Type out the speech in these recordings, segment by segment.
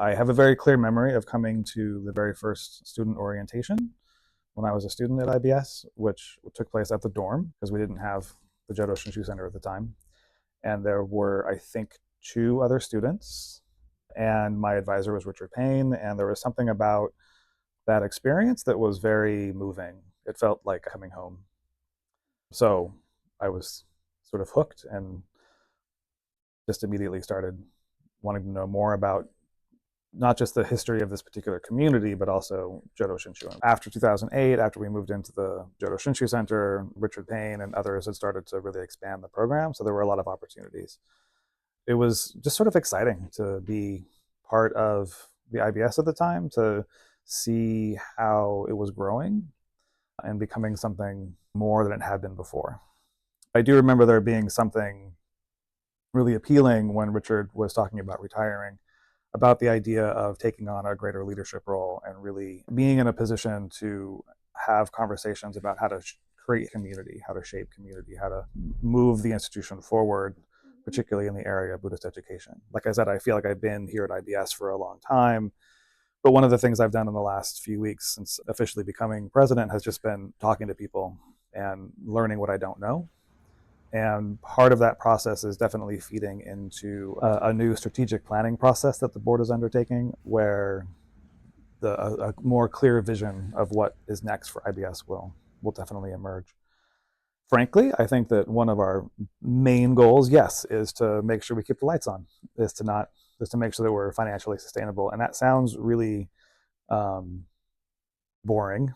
I have a very clear memory of coming to the very first student orientation when I was a student at IBS, which took place at the dorm because we didn't have the Jodo Shinshu Center at the time. And there were, I think, two other students, and my advisor was Richard Payne. And there was something about that experience that was very moving. It felt like coming home. So I was sort of hooked and just immediately started wanting to know more about not just the history of this particular community, but also Jodo Shinshu. After 2008, after we moved into the Jodo Shinshu Center, Richard Payne and others had started to really expand the program, so there were a lot of opportunities. It was just sort of exciting to be part of the IBS at the time, to see how it was growing and becoming something more than it had been before. I do remember there being something really appealing when Richard was talking about retiring, about the idea of taking on a greater leadership role and really being in a position to have conversations about how to create community, how to shape community, how to move the institution forward, particularly in the area of Buddhist education. Like I said, I feel like I've been here at IBS for a long time, but one of the things I've done in the last few weeks since officially becoming president has just been talking to people and learning what I don't know. And part of that process is definitely feeding into a new strategic planning process that the board is undertaking, where a more clear vision of what is next for IBS will definitely emerge. Frankly, I think that one of our main goals, yes, is to make sure we keep the lights on, is to make sure that we're financially sustainable. And that sounds really boring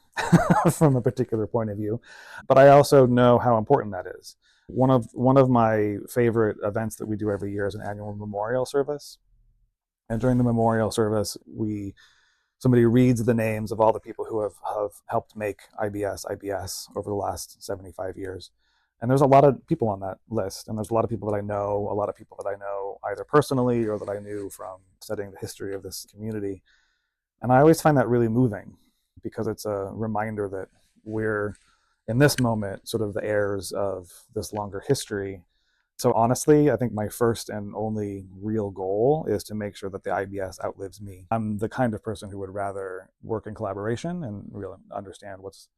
from a particular point of view, but I also know how important that is. One of my favorite events that we do every year is an annual memorial service. And during the memorial service, somebody reads the names of all the people who have helped make IBS over the last 75 years. And there's a lot of people on that list. And there's a lot of people that I know, a lot of people that I know either personally or that I knew from studying the history of this community. And I always find that really moving, because it's a reminder that we're, in this moment, sort of the heirs of this longer history. So honestly, I think my first and only real goal is to make sure that the IBS outlives me. I'm the kind of person who would rather work in collaboration and really understand what's,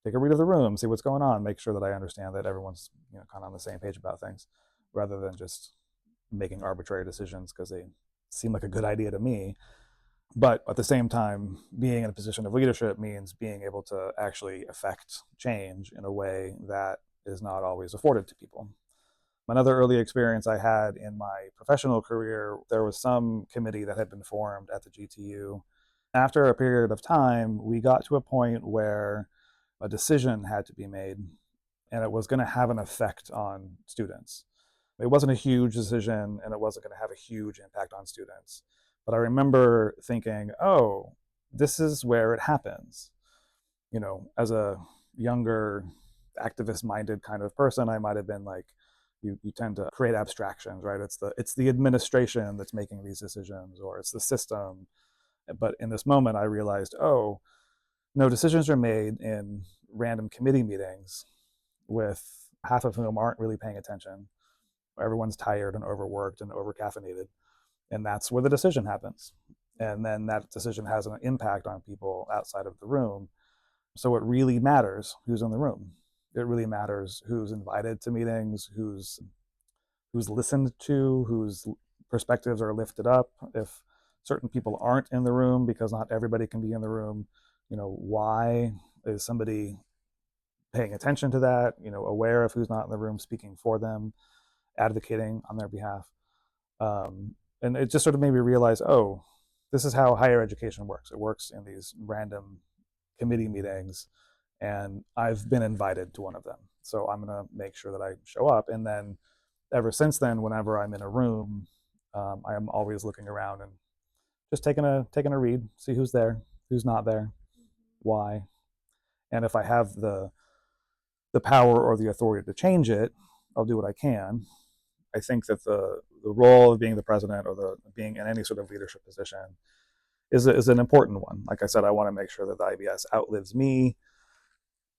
take a read of the room, see what's going on, make sure that I understand that everyone's, kind of on the same page about things, rather than just making arbitrary decisions because they seem like a good idea to me. But at the same time, being in a position of leadership means being able to actually affect change in a way that is not always afforded to people. Another early experience I had in my professional career, there was some committee that had been formed at the GTU. After a period of time, we got to a point where a decision had to be made, and it was going to have an effect on students. It wasn't a huge decision, and it wasn't going to have a huge impact on students. But I remember thinking, oh, this is where it happens. As a younger, activist-minded kind of person, I might have been like, you tend to create abstractions, right? It's the administration that's making these decisions, or it's the system. But in this moment, I realized, oh, no, decisions are made in random committee meetings with half of whom aren't really paying attention. Everyone's tired and overworked and overcaffeinated. And that's where the decision happens. And then that decision has an impact on people outside of the room. So it really matters who's in the room. It really matters who's invited to meetings, who's listened to, whose perspectives are lifted up. If certain people aren't in the room, because not everybody can be in the room, why is somebody paying attention to that, aware of who's not in the room, speaking for them, advocating on their behalf. And it just sort of made me realize, oh, this is how higher education works. It works in these random committee meetings, and I've been invited to one of them. So I'm going to make sure that I show up. And then ever since then, whenever I'm in a room, I am always looking around and just taking a read, see who's there, who's not there, why. And if I have the power or the authority to change it, I'll do what I can. I think that the role of being the president, or being in any sort of leadership position, is an important one. Like I said, I want to make sure that the IBS outlives me.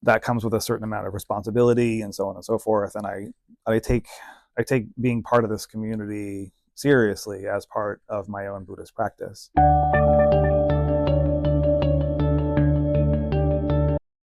That comes with a certain amount of responsibility and so on and so forth. And I take being part of this community seriously as part of my own Buddhist practice.